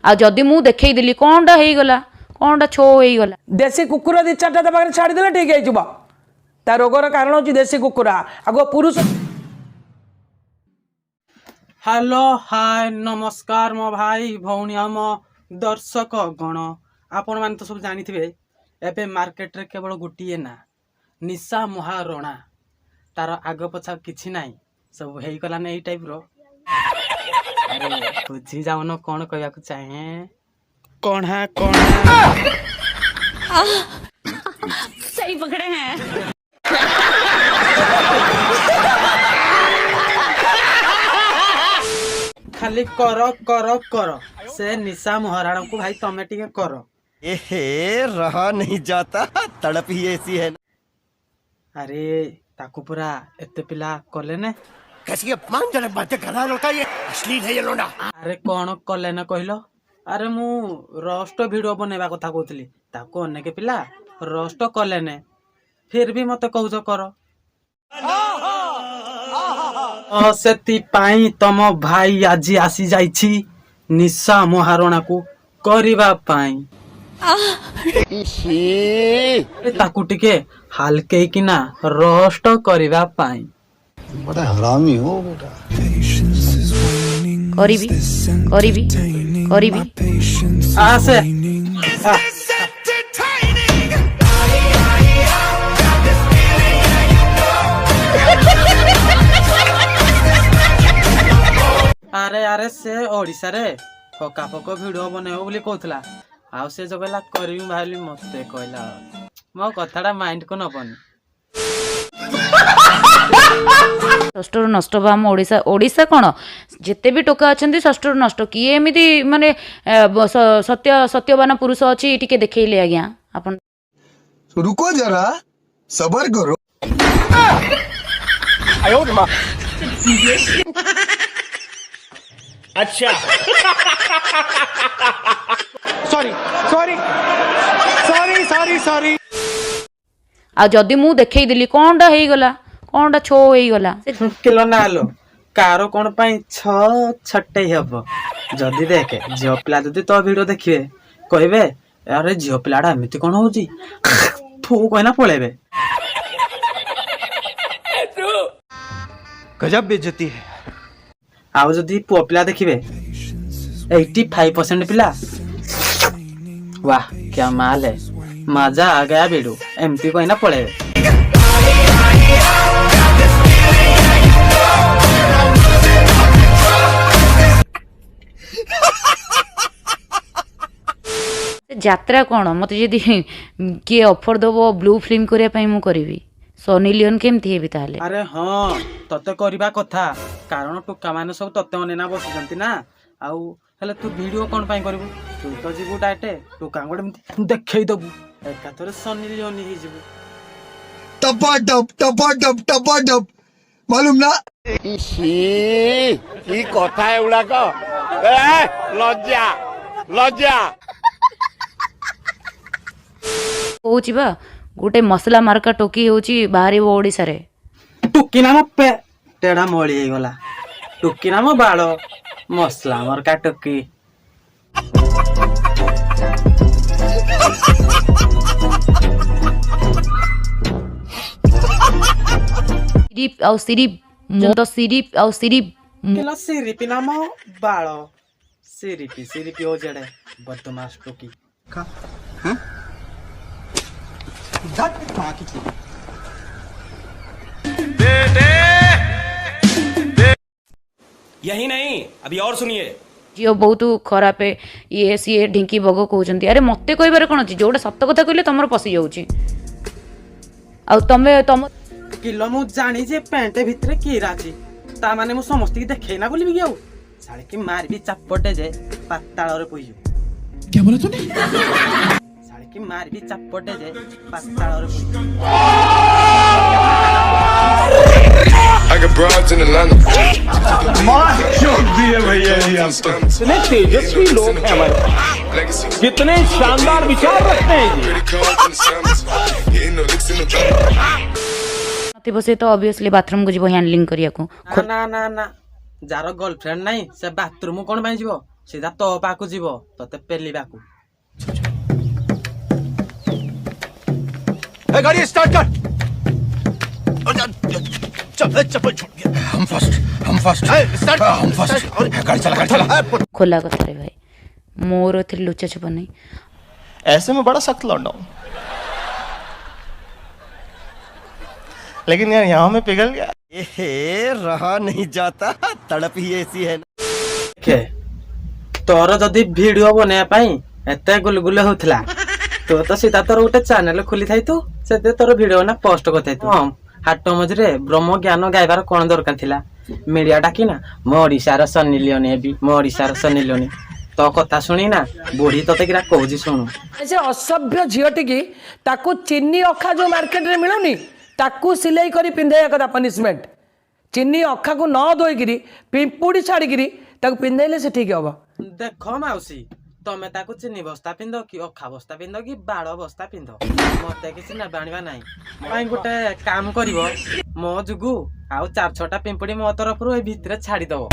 आ जदि मु देखई देली कोनडा हेई गला कोनडा छो हेई गला देसी कुकुर दी चारटा ता पाखरे छाड़ी देले ठीक हेई ता रोगर कारण होची देसी कुकुरा आगो पुरुष। हेलो हाय नमस्कार मो भाई भौणी आम दर्शक गण आपण मैंने तो सब जानी थे एबे मार्केट रे केवल गोटे ना निशा महारणा तार आग पछा किछि नाही सब हेई गला ने एई टाइप रो बुझी जाउन कोन कहया को चाहे कौन है सही पकड़े हैं। खाली कर से निशा महाराणा को भाई तमे टिके कर एहे रहा नहीं जाता तड़प ही ऐसी है। अरे ताकू पूरा एते पिला कले ने कैसी अपमानजनक बातें कर रहा लड़का, ये अश्लील है ये लोना। अरे कौन कले न कहलो अरे मु रोस्ट वीडियो बनेबा कथा कहतली ताको अनेक पिला रोस्ट कले ने फिर भी मते कहउछ कर सेति पाई तम भाई आज आसी जाइछि निशा महारणा को करिबा पाई ताकू टिके हल्के किना रोस्ट करिबा पाई। बड़ा हरामी हो बेटा। करीबी करीबी करीबी आसे अरे अरे से ओडिसा रे फका फक वीडियो बनेबो बोली कहथला आ से जगला करबी भाली मते कहला मो कथाडा माइंड को नबनी षष्ठर नष्ट बा हम ओडिशा ओडिशा कौन जिते भी टोका अच्छा षष्ठर नष्ट किए एमती माने सत्य सत्यवान पुरुष अच्छी टिके देखले आज्ञा अपन रुको जरा सबर करो। अच्छा sorry sorry sorry sorry sorry आ जदि मु देखई देली कोनडा हेई गला कोनडा छो हेई गला किलो ना लो कार कोन पाई छ छटे हबो जदी देखे झियो पिला जदी तो वीडियो देखिए कहबे अरे झियो पिलाडा एमिति कोन होजी थू कहना पळेबे गजब बेइज्जती है। आउ जदी पुओ पिला देखिबे 85% पिला वाह क्या माल है मजा आ गया बेडू एमपी कहना पळेबे यात्रा कौन मत जदि किए ऑफर दबो ब्लू फिल्म करिया पई मु करिवि सोनी लियोन केमती हेबि ताले। अरे हाँ तते करबा कथा कारण टोका माने सब तते अनेना बसिजंती ना आउ हेले तू वीडियो कोन पाई करबू तू तो जीबू डायरेक्ट टोका गोटे देखै दबू एकाथरे सोनी लियोन ही जीबू टपा मालूम ना। ई कथा है उड़ा को लज्जा लज्जा होची बा गोटे मसला मार्का टोकी होची बाहरी ओडिसा रे टुकी नाम पे टेढ़ा मळी हे गला टुकी नाम बाळ मसला मरका टुकी सिरिप आउ सिरिप मु तो सिरिप आउ सिरिप किला सिरिपी नाम बाळ सिरिपी हो जड़े बदमाश टुकी हैं? यही नहीं अभी और सुनिए झील बहुत खराब ये सी ढिंकी बग कहते अरे मत कह कौन अच्छी जोटा सत कथा कहले तुम पशि जाऊँगी आमे तुम किलो मु जानी जे पैंट भितरे कीरा अछि ता माने मु समस्त की देखैना बोली भी आउ साले की मार भी चापटे जे पाताल रे पई क्या बोला तूने? साले की मार भी चापटे जे पाताल रे पई I got broads in Atlanta. इतने तेजस्वी लोग हैं हमारे, कितने शानदार विचार रखते हैं थे बसे तो ऑब्वियसली बाथरूम को जीव हैंडलिंग करिया को ना ना ना ना जार गर्लफ्रेंड नहीं से बाथरूम कोन बाई जीवो सीधा तो पाकू जीव तते पेलिबाकू। गाड़ी स्टार्ट कर। चप्पल छूट गया। हम फर्स्ट स्टार्ट हम फर्स्ट गाड़ी चला खोला कथा रे भाई मोर एथिरे लुचा छुपा नहीं। ऐसे में बड़ा सख्त लौंडा हूं, लेकिन यार यहाँ में पिघल गया। रहा नहीं जाता, तड़प ही ऐसी है। के तोर जदि वीडियो बने पाई एते गुलगुले होथला तो सीधा तोर गोटे चैनल खोली थाई तू सेते तोर वीडियो ना पोस्ट करथाई तू। हम हाट मझरे ब्रह्म ज्ञान गाइबार कोन दरकार थिला मीडिया डाकी ना मो ओडिशार सनी लियोनी हेबी मो ओडिशार सनी लियोनी तो कथा शुणी ना बुढ़ी तते किरा कहूजी शुणु। से असभ्य झीटी की ताकू चीनी अखा जो मार्केट रे मिलुनी ताकू सिलाई करी पिंधेया कथा पनिशमेंट। चीनी अखा को न धोईकरी पिंपुड़ी छाड़िकी ताकू पिंधेले से ठीक हम। देखो माउसी तमे ताकू चीनी बस्ता पिंध कि अखा बस्ता पिंध कि बाड़ बस्ता पिंध मते किसी ना बाणवा नाही पाई गोटे काम करिवो मो जुगु आउ 4-6टा पिंपुड़ी मो तरफ ए भितरे छाड़ी दबो।